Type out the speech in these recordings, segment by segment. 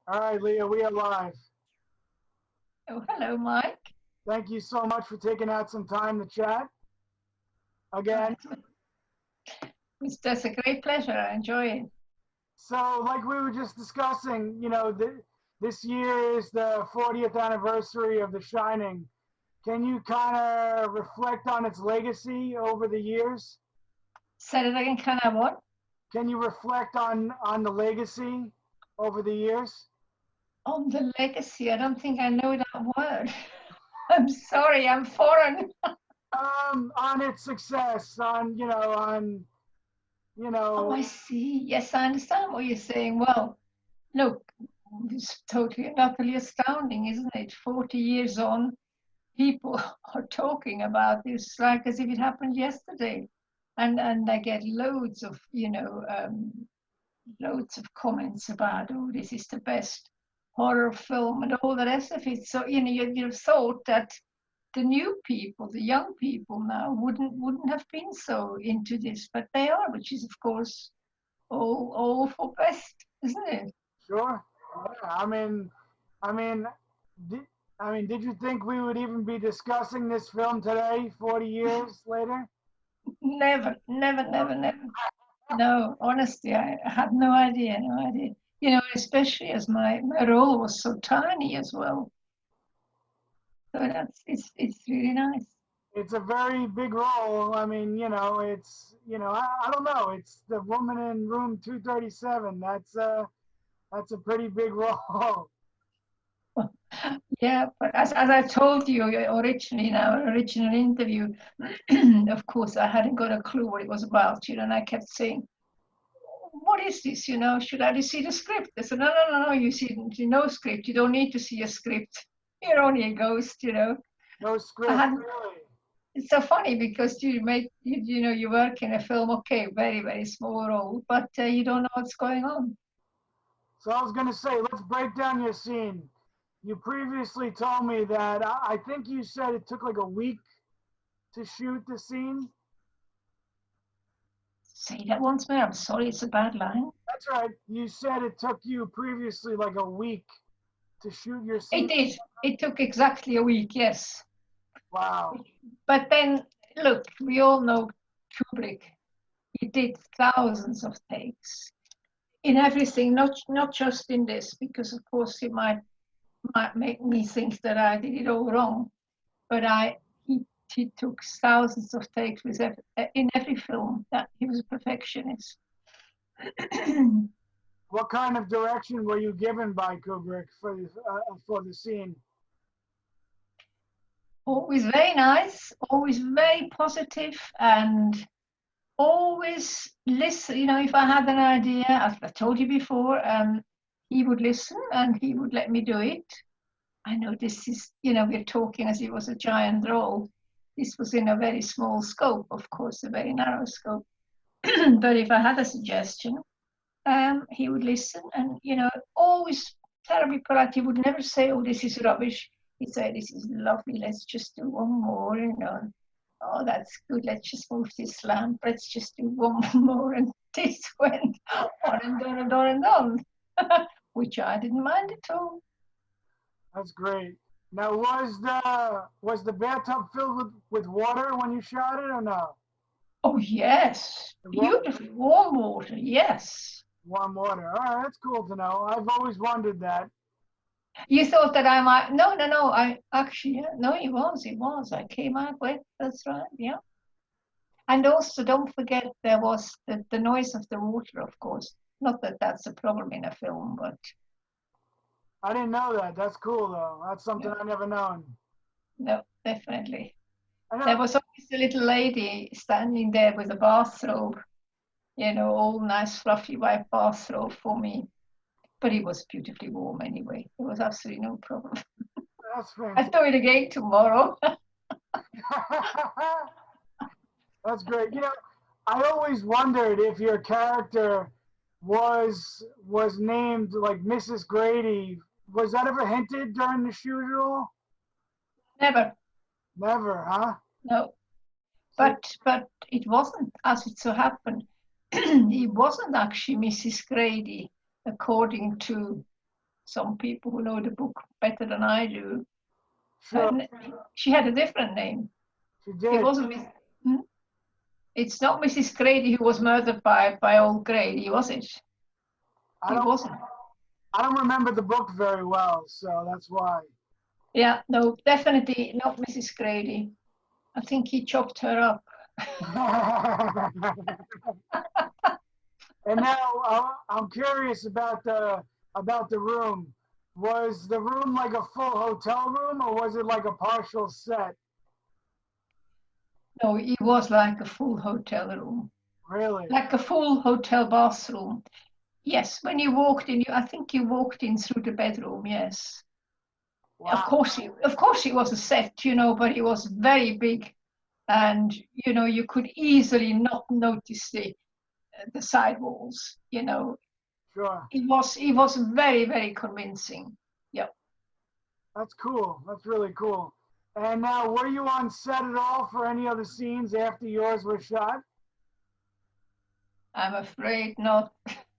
All right, Leah, we are live. Oh, hello, Mike. Thank you so much for taking out some time to chat Uh, again. That's a great pleasure. I enjoy it. So, like we were just discussing, this year is the 40th anniversary of The Shining. Can you kind of reflect on its legacy over the years? Say it again, can I what? Can you reflect on the legacy over the years? On the legacy. I don't think I know that word. I'm sorry, I'm foreign. On its success, you Oh, I know, see. Yes, I understand what you're saying. Well, look, it's totally and utterly astounding, isn't it? 40 years on, people are talking about this like as if it happened yesterday. And I get loads of comments about, oh, this is the best horror film and all the rest of it. So, you'd thought that the new people, the young people now, wouldn't have been so into this, but they are, which is, of course, all for best, isn't it? sure. Yeah, I mean, did, did you think we would even be discussing this film today, 40 years later? Never, never, never, never. No, honestly, I had no idea, no idea. Especially as my role was so tiny as well. So it's really nice. It's a very big role. I don't know. It's the woman in room 237. That's a pretty big role. Yeah, but as I told you originally in our original interview, of course, I hadn't got a clue what it was about, and I kept saying, "What is this? Should I see the script?" They said, "No, no, no, no. You see no script. You don't need to see a script. You're only a ghost." No I script, had. really. It's so funny because you work in a film, okay, very very small role, but you don't know what's going on. So I was gonna say, let's break down your scene. You previously told me that I think you said it took like a week to shoot the scene. Say that once more. I'm sorry, it's a bad line. That's right. You said it took you previously like a week to shoot your It scene. did. It took exactly a week, yes. Wow. But then, look, we all know Kubrick. He did thousands of takes in everything, not just in this, because of course he might make me think that I did it all wrong. But he took thousands of takes in every film. That he was a perfectionist. What kind of direction were you given by Kubrick for the scene? Always very nice, always very positive, and always listen. If I had an idea, as I told you before, he would listen and he would let me do it. I know this is, we're talking as if it was a giant role. This was in a very small scope, of course, a very narrow scope. But if I had a suggestion, he would listen and, always terribly polite. He would never say, oh, this is rubbish. He'd say, this is lovely. Let's just do one more. Oh, that's good. Let's just move this lamp. Let's just do one more. And this went on and on and on and on, which I didn't mind at all. That's great. Now, was the bathtub filled with water when you shot it, or no? Oh, yes. Warm, Beautiful warm water. Yes. warm water. All right, that's cool to know. I've always wondered that. You thought that I might. No, no, no. I actually, yeah, no, it was. It was. I came out wet. That's right. Yeah. And also, don't forget, there was the noise of the water, of course. Not that that's a problem in a film, but I didn't know that. That's cool though. That's something no, I never known. no, definitely. I There know. was always a little lady standing there with a bathrobe, all nice, fluffy white bathrobe for me. But it was beautifully warm anyway. There was absolutely no problem. That's I'll fantastic. do it again tomorrow. That's great. I always wondered if your character was named like Mrs. Grady. Was that ever hinted during the shoot at all? Never, Never, huh? no. See, But it wasn't, as it so happened. It wasn't actually Mrs. Grady, according to some people who know the book better than I do. Sure. She had a different name. She It did. wasn't. It's not Mrs. Grady who was murdered by old Grady, was it? It wasn't. I don't remember the book very well, so that's why. Yeah, no, definitely not Mrs. Grady. I think he chopped her up. And now I'm curious about the room. Was the room like a full hotel room, or was it like a partial set? No, it was like a full hotel room. Really? Like a full hotel bathroom. Yes, when you walked in, I think you walked in through the bedroom. Yes. Wow. Of course, it was a set, but it was very big, and you could easily not notice the side walls. Sure. It was very, very convincing. Yeah. That's cool. That's really cool. And now, were you on set at all for any other scenes after yours was shot? I'm afraid not.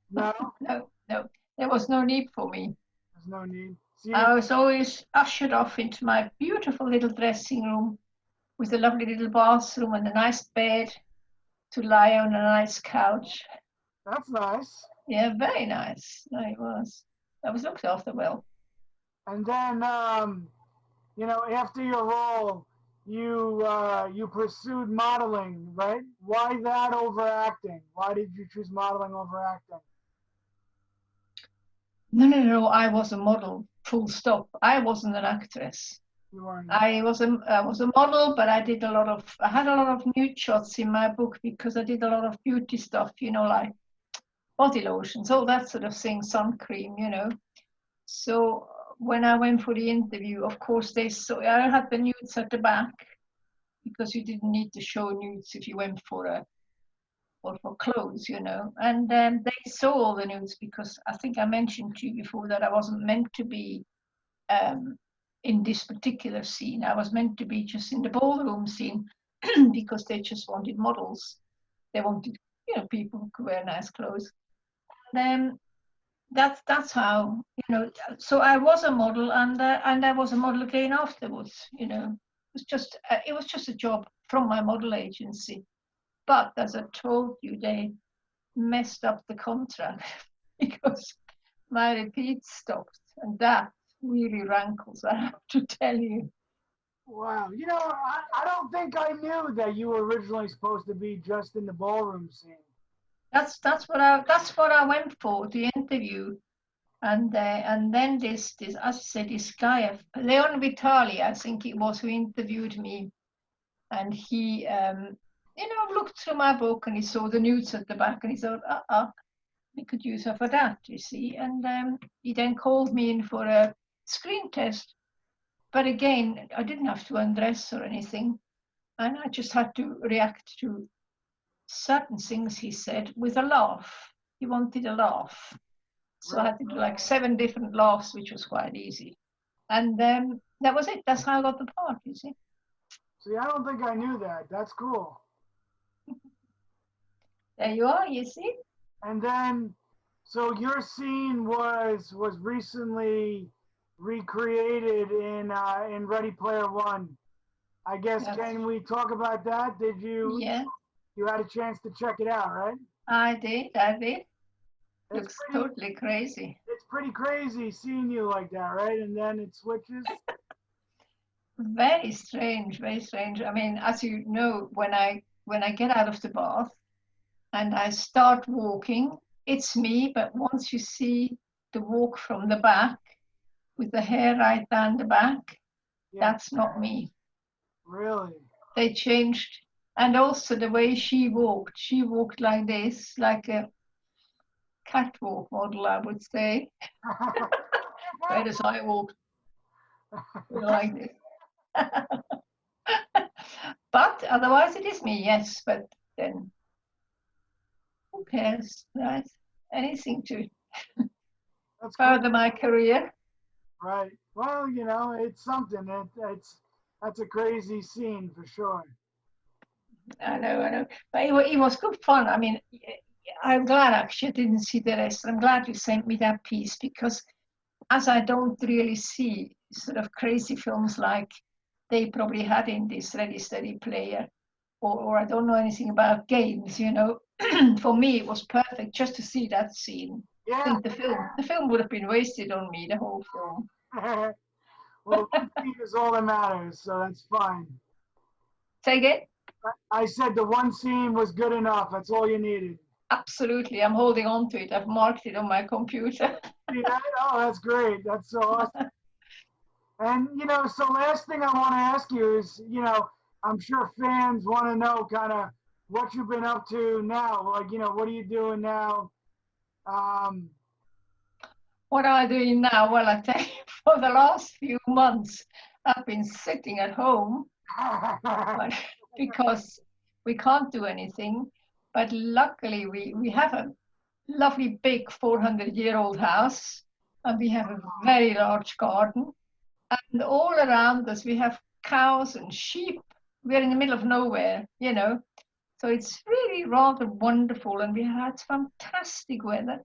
No? No. There was no need for me. There's no need. See, I was always ushered off into my beautiful little dressing room with a lovely little bathroom and a nice bed to lie on, a nice couch. that's nice. Yeah, very nice. No, it was. I was looked after well. And then, after your role, you pursued modeling, right? Why that over acting? Why did you choose modeling over acting? No. I was a model. Full stop. I wasn't an actress. You weren't. I was a model, but I had a lot of nude shots in my book because I did a lot of beauty stuff, like body lotions, all that sort of thing, sun cream, So when I went for the interview, of course I had the nudes at the back because you didn't need to show nudes if you went for clothes, And they saw all the nudes because I think I mentioned to you before that I wasn't meant to be in this particular scene. I was meant to be just in the ballroom scene because they just wanted models. They wanted, people who could wear nice clothes. Then that's how, So I was a model, and I was a model again afterwards. It was just a job from my model agency. But as I told you, they messed up the contract because my repeats stopped, and that really rankles, I have to tell you. Wow. I don't think I knew that you were originally supposed to be just in the ballroom scene. That's what I went for, the interview, and then this as I said, this guy Leon Vitali, I think it was, who interviewed me, and he looked through my book and he saw the nudes at the back and he thought, we could use her for that, you see, and he then called me in for a screen test. But again, I didn't have to undress or anything, and I just had to react to certain things he said with a laugh. He wanted a laugh. So I had to do like 7 different laughs, which was quite easy. And that was it. That's how I got the part, you see. See, I don't think I knew that. That's cool. There you are, you see. And then, so your scene was recently recreated in Ready Player One. I guess, can we talk about that? Did you? Yeah. You had a chance to check it out, right? I did. Looks totally crazy. It's pretty crazy seeing you like that, right? And then it switches. Very strange, very strange. I mean, as you know, when I get out of the bath and I start walking, it's me, but once you see the walk from the back with the hair right down the back, that's not me. Really? They changed. And also the way she walked like this, like a catwalk model, I would say. Whereas I walked like this. But otherwise it is me, yes. But then who cares, right? Anything to further my career. Right. Well, it's something. That's a crazy scene for sure. I know. But it was good fun. I mean, I'm glad actually I didn't see the rest. I'm glad you sent me that piece because as I don't really see sort of crazy films like they probably had in this Ready Steady Player, or I don't know anything about games, you know. For me, it was perfect just to see that scene. I Yeah. think the film would have been wasted on me, the whole film. Well, the one scene is all that matters, so that's fine. Say again? I said the one scene was good enough. That's all you needed. Absolutely, I'm holding on to it. I've marked it on my computer. See that? Oh, that's great. That's so awesome. And, so last thing I want to ask you is, I'm sure fans want to know kind of what you've been up to now. Like, what are you doing now? Um, What am I doing now? Well, I tell you, for the last few months, I've been sitting at home but because we can't do anything. But luckily, we have a lovely big 400-year-old house, and we have a very large garden. And all around us, we have cows and sheep. We're in the middle of nowhere, you know. So it's really rather wonderful, and we had fantastic weather.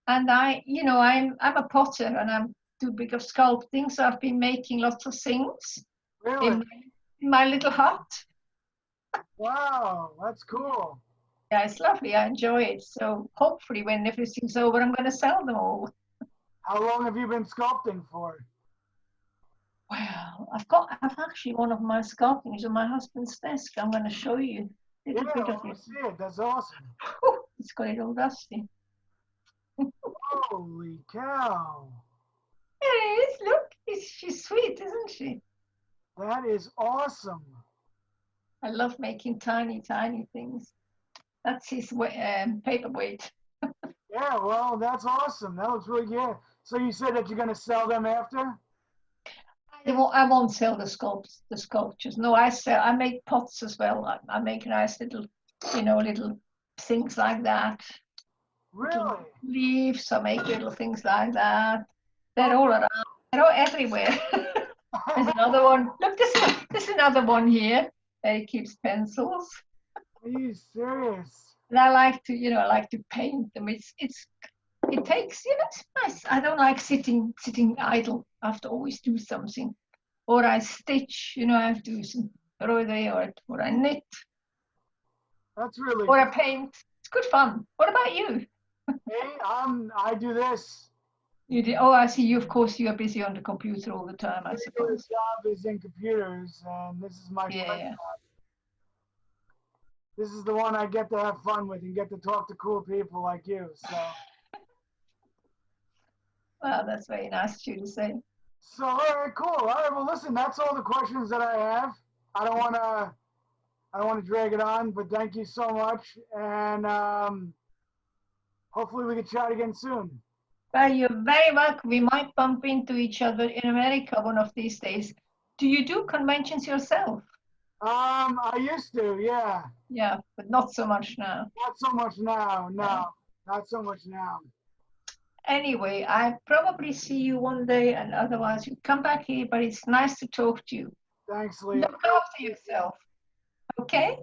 And I'm a potter, and I'm too big of sculpting, so I've been making lots of things really? in my little hut. Wow, that's cool. Yeah, it's lovely. I enjoy it. So hopefully, when everything's over, I'm going to sell them all. How long have you been sculpting for? Well, I've actually one of my sculptings on my husband's desk. I'm going to show you a Yeah, little bit I of want it. to see it. That's awesome. It's got it all dusty. Holy cow. There it is. Look, she's sweet, isn't she? That is awesome. I love making tiny, tiny things. That's his paperweight. Yeah, well, that's awesome. That looks really good. So you said that you're going to sell them after? I won't sell the sculptures. No, I make pots as well. I make nice little, little things like that. Really? Little leaves. I make little things like that. They're all around. They're all everywhere. There's another one. Look, this another one here. There he keeps pencils. Are you serious? And I like to paint them. It takes, it's nice. I don't like sitting idle. I have to always do something. Or I stitch, I have to do some embroidery, or I knit, That's really or I paint. It's good fun. What about you? Hey, I do this. You do, oh, I see you. Of course, you are busy on the computer all the time, I My suppose. job is in computers, and this is my Yeah, first yeah. job. This is the one I get to have fun with and get to talk to cool people like you. So, Well, that's very nice of you to say. all right, cool. All right, well, listen, that's all the questions that I have. I don't want to drag it on, but thank you so much, and hopefully we can chat again soon. Well, you're very welcome. We might bump into each other in America one of these days. Do you do conventions yourself? I used to, yeah. Yeah, but not so much now. Not so much now. No, not so much now. Anyway, I probably see you one day, and otherwise you come back here, but it's nice to talk to you. Thanks, Lia. Look after yourself. Okay?